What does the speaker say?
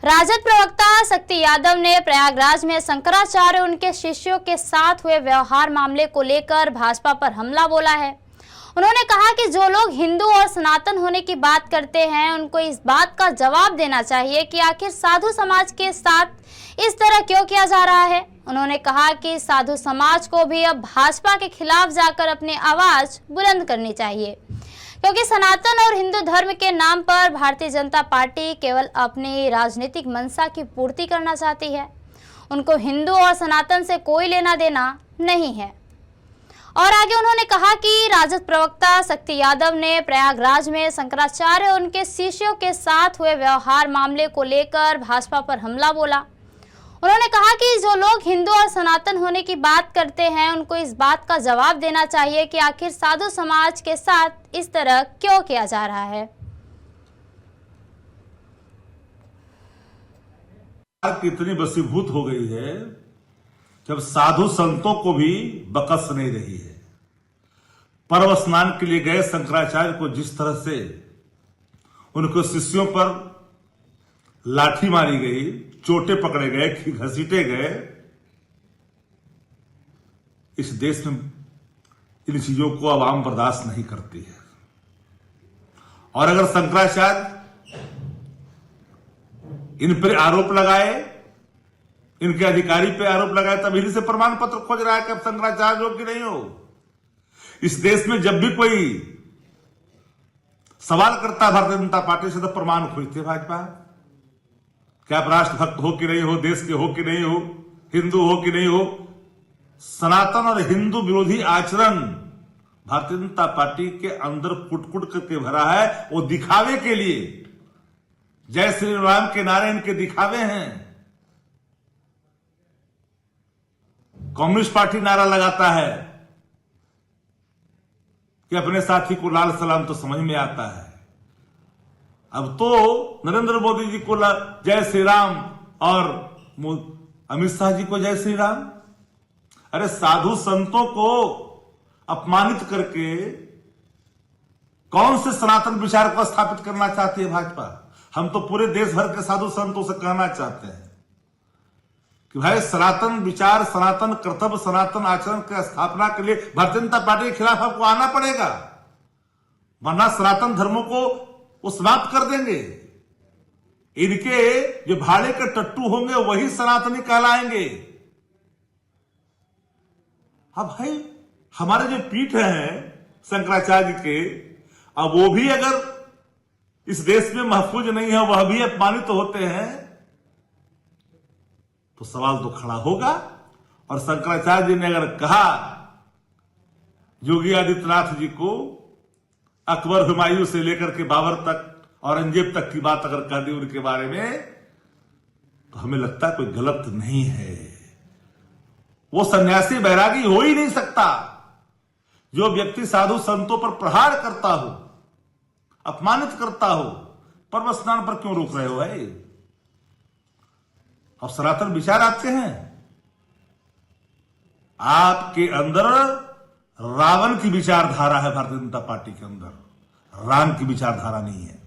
राजद प्रवक्ता शक्ति यादव ने प्रयागराज में शंकराचार्य उनके शिष्यों के साथ हुए व्यवहार मामले को लेकर भाजपा पर हमला बोला है। उन्होंने कहा कि जो लोग हिंदू और सनातन होने की बात करते हैं उनको इस बात का जवाब देना चाहिए कि आखिर साधु समाज के साथ इस तरह क्यों किया जा रहा है। उन्होंने कहा कि साधु समाज को भी अब भाजपा के खिलाफ जाकर अपनी आवाज बुलंद करनी चाहिए, क्योंकि सनातन और हिंदू धर्म के नाम पर भारतीय जनता पार्टी केवल अपनी राजनीतिक मंशा की पूर्ति करना चाहती है। उनको हिंदू और सनातन से कोई लेना देना नहीं है। और आगे उन्होंने कहा कि राजद प्रवक्ता शक्ति यादव ने प्रयागराज में शंकराचार्य और उनके शिष्यों के साथ हुए व्यवहार मामले को लेकर भाजपा पर हमला बोला। उन्होंने कहा कि जो लोग हिंदू और सनातन होने की बात करते हैं उनको इस बात का जवाब देना चाहिए कि आखिर साधु समाज के साथ इस तरह क्यों किया जा रहा है। कितनी वशीभूत हो गई है जब साधु संतों को भी बकस नहीं रही है। पर्व स्नान के लिए गए शंकराचार्य को जिस तरह से उनके शिष्यों पर लाठी मारी गई, चोटे पकड़े गए, घसीटे गए, इस देश में इन चीजों को आवाम बर्दाश्त नहीं करती है। और अगर शंकराचार्य इन पर आरोप लगाए, इनके अधिकारी पे आरोप लगाए, तब इन्हीं से प्रमाण पत्र खोज रहा है कि अब शंकराचार्य हो कि नहीं हो। इस देश में जब भी कोई सवाल करता भारतीय जनता पार्टी से तो प्रमाण खोजते भाजपा। क्या आप राष्ट्रभक्त हो कि नहीं हो, देश के हो कि नहीं हो, हिंदू हो कि नहीं हो। सनातन और हिंदू विरोधी आचरण भारतीय जनता पार्टी के अंदर कुट-कुट करके भरा है। वो दिखावे के लिए, जय श्री राम के नारे इनके दिखावे हैं। कम्युनिस्ट पार्टी नारा लगाता है कि अपने साथी को लाल सलाम, तो समझ में आता है। अब तो नरेंद्र मोदी जी को जय श्री राम और अमित शाह जी को जय श्री राम। अरे साधु संतों को अपमानित करके कौन से सनातन विचार को स्थापित करना चाहती है भाजपा। हम तो पूरे देश भर के साधु संतों से कहना चाहते हैं कि भाई सनातन विचार, सनातन कर्तव्य, सनातन आचरण की स्थापना के लिए भारतीय जनता पार्टी के खिलाफ आपको आना पड़ेगा, वरना सनातन धर्मों को वो समाप्त कर देंगे। इनके जो भाड़े के टट्टू होंगे वही सनातनी कहलाएंगे। अब भाई हमारे जो पीठ हैं शंकराचार्य के, अब वो भी अगर इस देश में महफूज नहीं है, वह भी अपमानित होते हैं, तो सवाल तो खड़ा होगा। और शंकराचार्य जी ने अगर कहा योगी आदित्यनाथ जी को अकबर, हुमायूं से लेकर के बाबर तक, औरंगजेब तक की बात अगर कह दी उनके बारे में, तो हमें लगता है कोई गलत नहीं है। वो सन्यासी बैरागी हो ही नहीं सकता। जो व्यक्ति साधु संतों पर प्रहार करता हो, अपमानित करता हो, पर्व स्नान पर क्यों रोक रहे हो भाई। अब सनातन विचार आपके हैं, आपके अंदर रावण की विचारधारा है। भारतीय जनता पार्टी के अंदर राम की विचारधारा नहीं है।